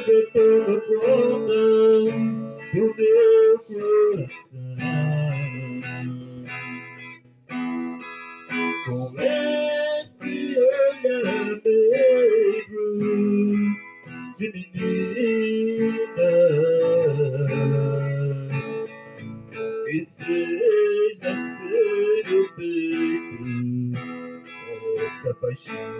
já toma conta do meu coração. Com esse olhar negro de menina que fez nascer no peito essa paixão.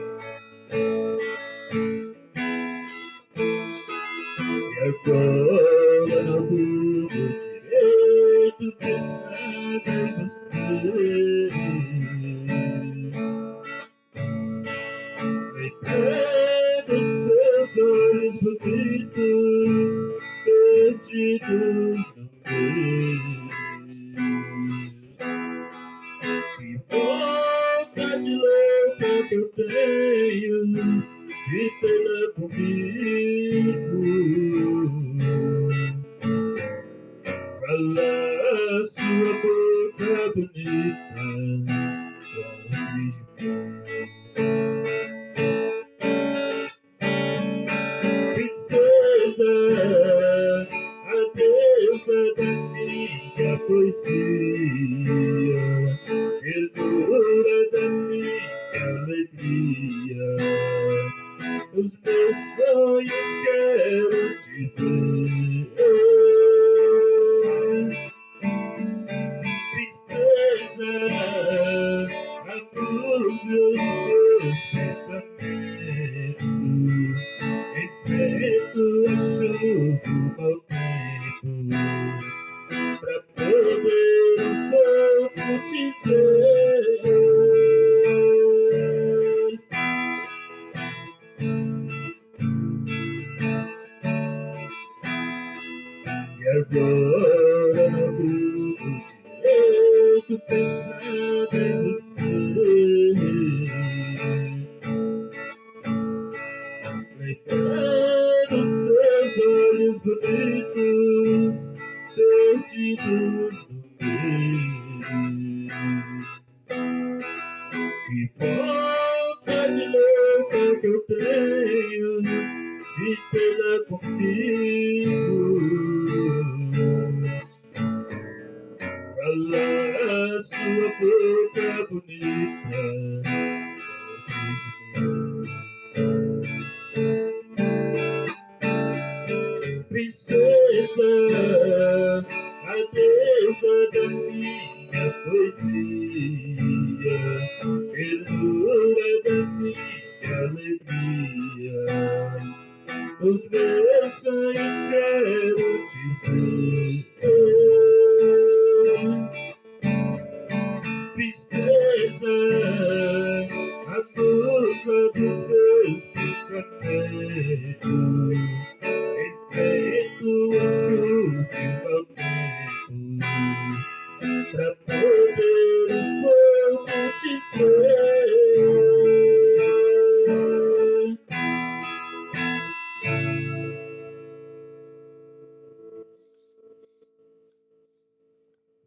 E agora não tudo direito pensando em você, lembrando seus olhos bonitos perdidos no meio. Que vontade louca que eu tenho de tê-la comigo, calar sua boca bonita com um beijo. Princesa, a deusa da minha poesia, ternura da minha alegria, os meus sonhos quero te ver. Princesa, a luz dos meus pensamentos, enfrento a chuva do mau tempo, pra poder um pouco te ver. E agora não tudo direito pensando em você, lembrando seus olhos bonitos perdidos no meio. Que vontade louca que eu tenho de tê-la comigo, calar sua boca bonita com beijo. Princesa, a deusa da minha poesia,